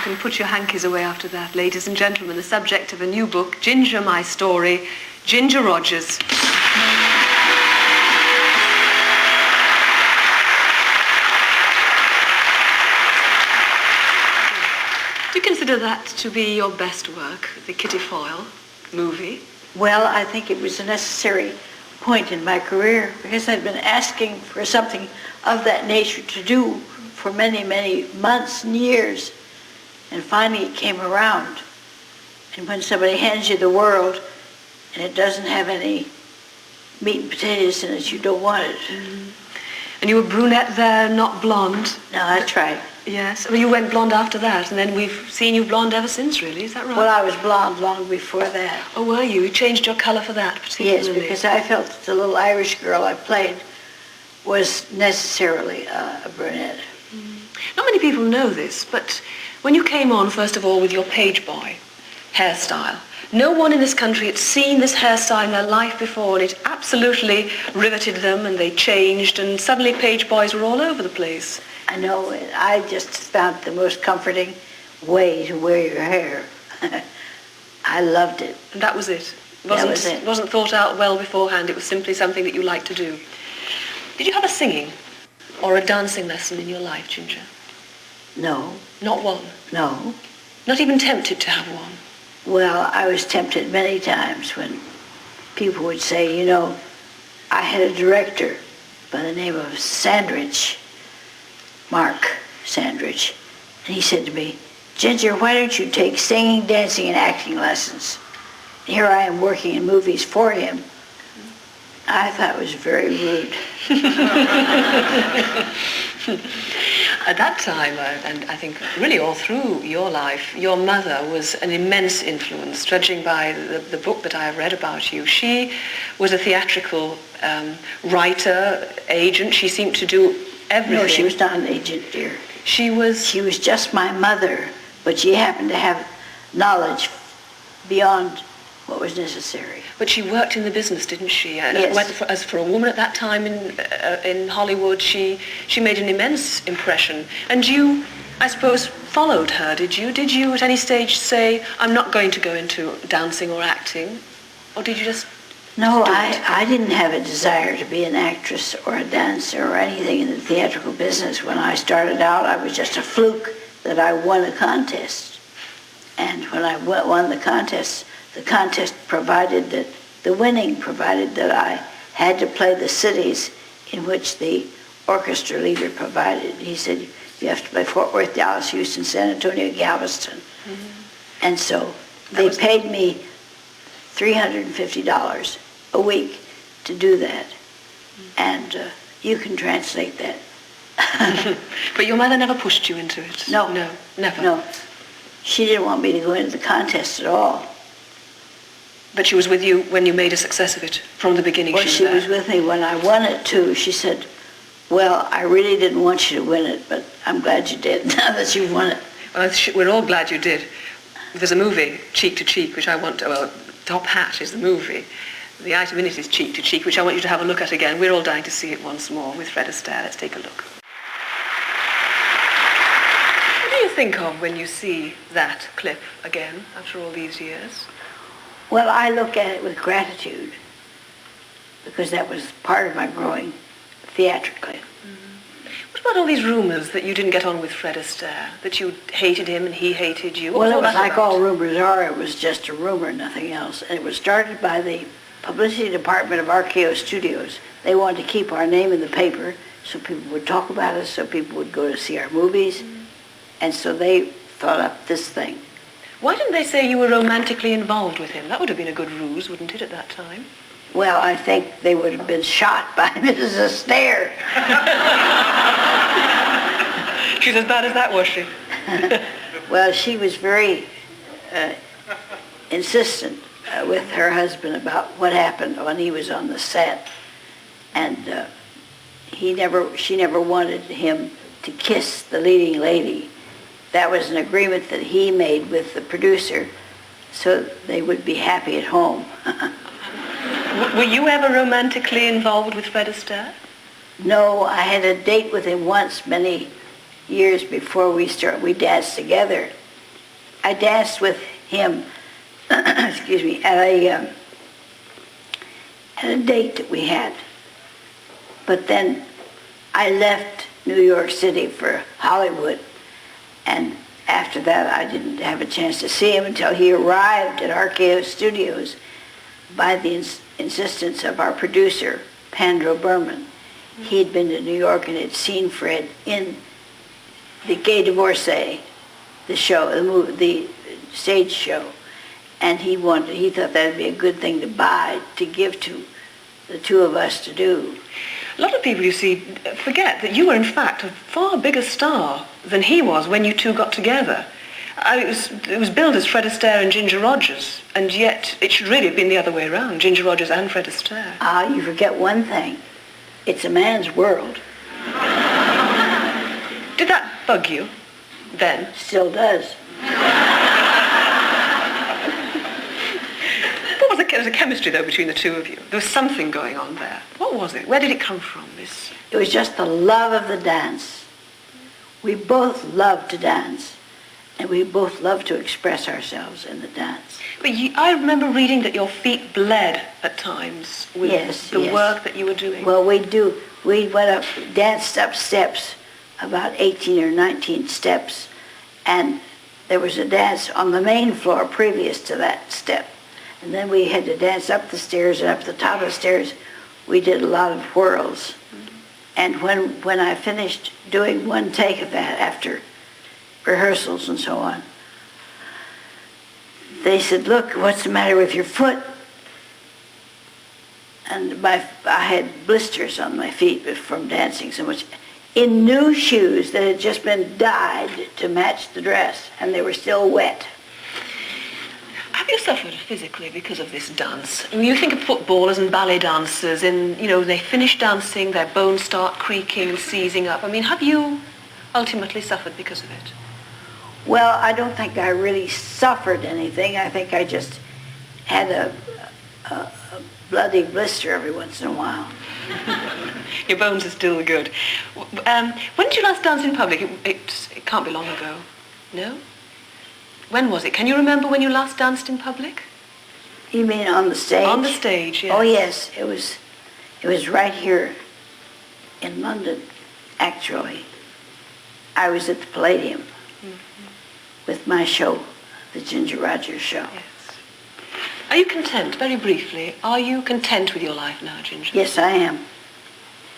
can put your hankies away after that. Ladies and gentlemen, the subject of a new book, Ginger, My Story, Ginger Rogers. Do you consider that to be your best work, the Kitty Foyle movie? Well, I think it was a necessary point in my career because I'd been asking for something of that nature to do for many, many months and years. And finally it came around. And when somebody hands you the world and it doesn't have any meat and potatoes in it, you don't want it. Mm-hmm. And you were brunette there, not blonde? No, that's right. Yes. Well, you went blonde after that, and then we've seen you blonde ever since, really. Is that right? Well, I was blonde long before that. Oh, were you? You changed your colour for that, particularly? Yes, because I felt that the little Irish girl I played was necessarily a brunette. Not many people know this, but when you came on, first of all, with your page boy hairstyle, no one in this country had seen this hairstyle in their life before, and it absolutely riveted them, and they changed, and suddenly page boys were all over the place. I know, and I just found the most comforting way to wear your hair. I loved it. And that was it? That was it. Wasn't thought out well beforehand, it was simply something that you liked to do. Did you have a singing or a dancing lesson in your life, Ginger? No. Not one? No. Not even tempted to have one? Well, I was tempted many times when people would say, you know, I had a director by the name of Sandridge, Mark Sandridge, and he said to me, Ginger, why don't you take singing, dancing, and acting lessons? And here I am working in movies for him. I thought it was very rude. At that time, and I think really all through your life, your mother was an immense influence, judging by the book that I have read about you. She was a theatrical writer, agent. She seemed to do everything. No, she was not an agent, dear. She was just my mother, but she happened to have knowledge beyond what was necessary. But she worked in the business, didn't she? Yes. As for a woman at that time in Hollywood, she made an immense impression. And you, I suppose, followed her, did you? Did you at any stage say, I'm not going to go into dancing or acting? Or did you just... No, I didn't have a desire to be an actress or a dancer or anything in the theatrical business. When I started out, I was just a fluke that I won a contest. And when I won the contest provided that, the winning provided that I had to play the cities in which the orchestra leader provided. He said, you have to play Fort Worth, Dallas, Houston, San Antonio, Galveston. Mm-hmm. And so they paid me $350 a week to do that. And you can translate that. But your mother never pushed you into it? No. No, never? No. She didn't want me to go into the contest at all. But she was with you when you made a success of it, from the beginning? Well, she was with me when I won it, too. She said, well, I really didn't want you to win it, but I'm glad you did, now that you've won it. Well, we're all glad you did. There's a movie, Cheek to Cheek, which I want to... Well, Top Hat is the movie. The item in it is Cheek to Cheek, which I want you to have a look at again. We're all dying to see it once more with Fred Astaire. Let's take a look. What do you think of when you see that clip again, after all these years? Well, I look at it with gratitude, because that was part of my growing theatrically. Mm-hmm. What about all these rumors that you didn't get on with Fred Astaire, that you hated him and he hated you? Well, it was like all rumors are. It was just a rumor, nothing else. And it was started by the publicity department of RKO Studios. They wanted to keep our name in the paper so people would talk about us, so people would go to see our movies. Mm-hmm. And so they thought up this thing. Why didn't they say you were romantically involved with him? That would have been a good ruse, wouldn't it, at that time? Well, I think they would have been shot by Mrs. Astaire. She's as bad as that, was she? Well, she was very insistent with her husband about what happened when he was on the set. And she never wanted him to kiss the leading lady. That was an agreement that he made with the producer so they would be happy at home. Were you ever romantically involved with Fred Astaire? No, I had a date with him once, many years before we danced together. I danced with him, excuse me, at a date that we had. But then I left New York City for Hollywood, and after that I didn't have a chance to see him until he arrived at RKO Studios by the insistence of our producer, Pandro Berman. He'd been to New York and had seen Fred in the Gay Divorcee, the show, the stage show, and he thought that'd be a good thing to buy, to give to the two of us to do. A lot of people, you see, forget that you were in fact a far bigger star than he was when you two got together. It was billed as Fred Astaire and Ginger Rogers, and yet it should really have been the other way around, Ginger Rogers and Fred Astaire. You forget one thing. It's a man's world. Did that bug you then? Still does. There was a chemistry, though, between the two of you. There was something going on there. What was it? Where did it come from, Miss? It was just the love of the dance. We both loved to dance, and we both loved to express ourselves in the dance. But I remember reading that your feet bled at times with the work that you were doing. Well, we went up, danced up steps, about 18 or 19 steps, and there was a dance on the main floor previous to that step. And then we had to dance up the stairs, and up the top of the stairs we did a lot of whirls. And when I finished doing one take of that after rehearsals and so on, they said, "Look, what's the matter with your foot?" And I had blisters on my feet from dancing so much, in new shoes that had just been dyed to match the dress, and they were still wet. Have you suffered physically because of this dance? I mean, you think of footballers and ballet dancers, and, they finish dancing, their bones start creaking and seizing up. I mean, have you ultimately suffered because of it? Well, I don't think I really suffered anything. I think I just had a bloody blister every once in a while. Your bones are still good. When did you last dance in public? It can't be long ago. No? When was it? Can you remember when you last danced in public? You mean on the stage? On the stage, yes. Oh, yes. It was right here in London, actually. I was at the Palladium with my show, the Ginger Rogers Show. Yes. Are you content, very briefly, are you content with your life now, Ginger? Yes, I am.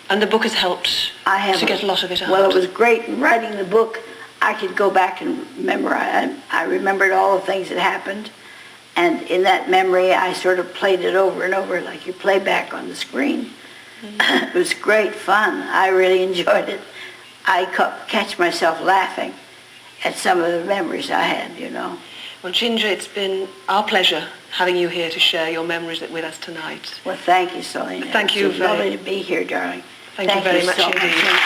And the book has helped to get a lot of it out? Well, it was great in writing the book. I could go back and remember. I remembered all the things that happened. And in that memory, I sort of played it over and over like you play back on the screen. It was great fun. I really enjoyed it. I catch myself laughing at some of the memories I had, Well, Ginger, it's been our pleasure having you here to share your memories with us tonight. Well, thank you, Selina. Thank you. It's lovely to be here, darling. Thank you very much so indeed. Much.